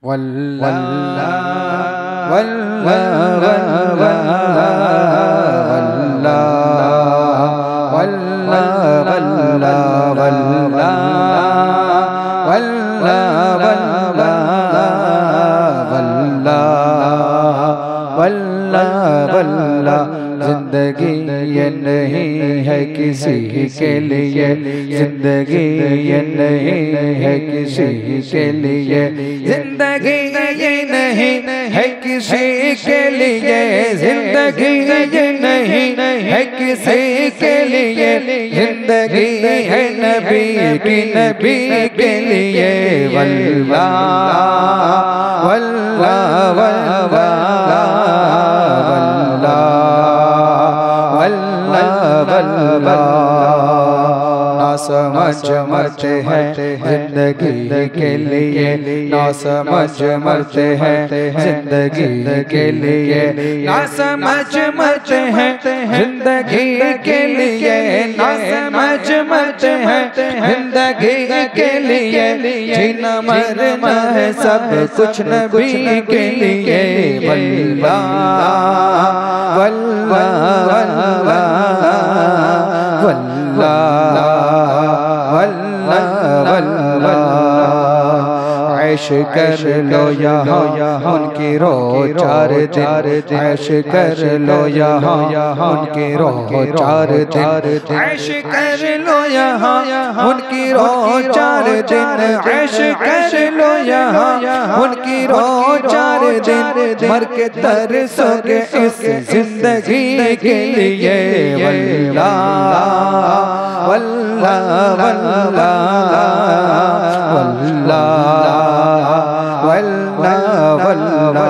वल्लाह वल्लाह वल्लाह वल्लाह वल्लाह वल्लाह वल्लाह वल्लाह वल्लाह। जिंदगी ये नहीं है किसी के लिए, जिंदगी ये नहीं है किसी के लिए, जिंदगी ये नहीं है किसी के लिए, जिंदगी ये नहीं है किसी के लिए, जिंदगी है नबी की नबी के लिए। वल्लाह वल्लाह वल्लाह ना समझ मरते हैं जिंदगी के लिए, ना समझ मरते हैं जिंदगी के लिए, ना समझ मरते हैं जिंदगी के लिए, ना समझ मरते हैं जिंदगी के लिए, जीना मरना है सब कुछ नबी के लिए। वल्लाह वल्लाह वल्लाह वल्लाह वल्लाह। ऐश कर लो यहाँ उनकी रो चार दिन, ऐश कर लो यहाँ उनकी रो चार दिन, ऐश कर लो यहाँ उनकी रो चार दिन, ऐश कर लो यहाँ उनकी रो चार दिन, मर के तरसोगे इस जिंदगी के लिए। वल्लाह वल्लाह वल्लाह वल्लाह वल्लाह।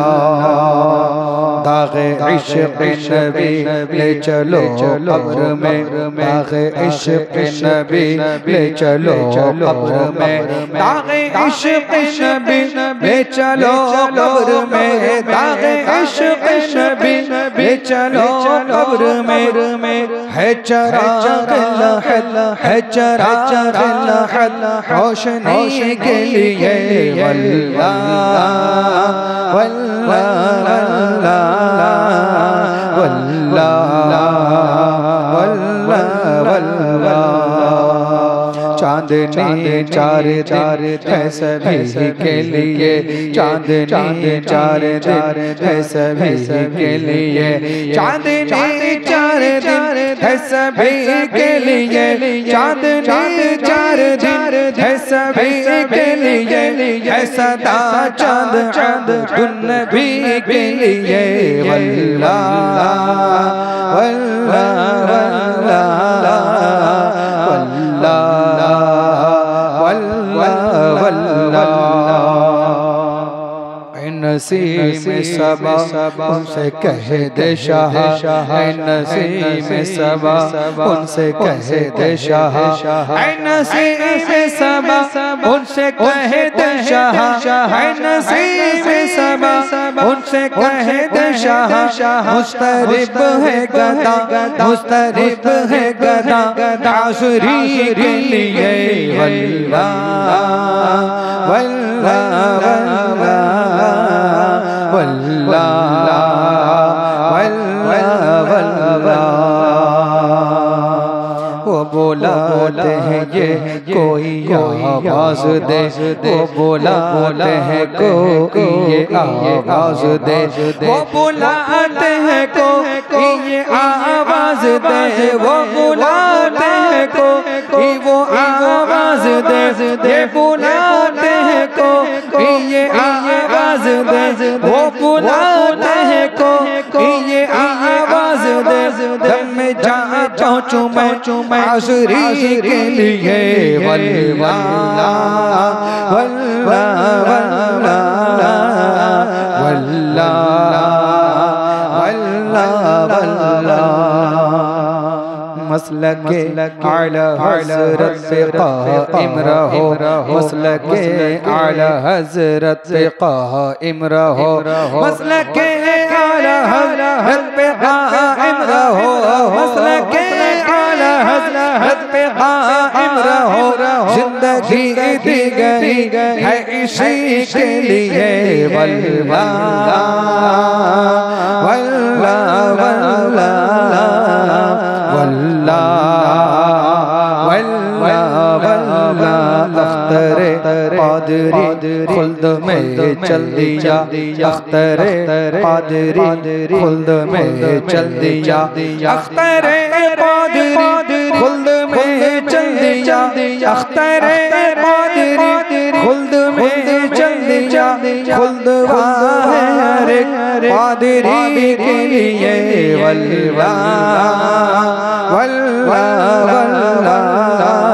दाग़े इश्क़ नबी ले चलो कब्र में, दाग़े इश्क़ नबी ले चलो कब्र में, दाग़े इश्क़ नबी ले चलो कब्र में, दाग़े इश्क़ नबी ले चलो कब्र में। है चराग़ लहद, है चराग़ लहद रोशनी के लिए। वल्लाह वल्लाह वल्लाह वल्लाह वल्लाह। चांदनी चार दिन है सभी के लिए, चांदनी चार दिन है सभी के लिए, चांदनी चार दिन है सभी के लिए, चांदनी चार दिन है सभी के लिए, है सदा चांद चांद नबी के लिए। वल्लाह वल्लाह वल्लाह नसीम सबा उनसे कह दे शाह, नसीम सबा उनसे कह दे शाह, नसीम सबा उनसे कह दे शाह, नसीम सबा उनसे कह दे शाह। मुस्तरिब है गदा, मुस्तरिब है गदा आसुरी के लिए। वल्लाह वल्लाह वल्लाह वल्लाह वल्लाह। वो बोलाते हैं ये कोई आवाज दे, वो बोलाते हैं कोई ये आवाज दे, वो बोलाते हैं कोई ये आवाज दे, वो बोलाते हैं कोई वो आवाज दे, ये बोलाते हैं कोई ये आवाज दे, वो बुलाते हैं कोई ये आवाज दे। दम में जा पहुँचूं मैं आसुरी के लिए। वल्लाह वल्लाह वल्लाह वल्लाह वल्लाह। मसलके आला हज़रत पे काइम रहो, मसलके आला हज़रत पे काइम रहो, मसलके आला हज़रत पे काइम रहो, मसलके आला हज़रत पे कायम रहो, जिंदगी दी गई है इसी के लिए। वल्लाह वल्लाह वल्लाह वल्लाह वल्लाह अख्तरे पादरी खुल्द में चल दिया, अख्तरे पादरी खुल्द में चल दिया, अख्तरे पादरी खुल्द में चल दिया, अख्तरे पादरी खुल्द में चल दिया। खुल्द है हर एक पादरी के लिए। वल्लाह वल्लाह वल्लाह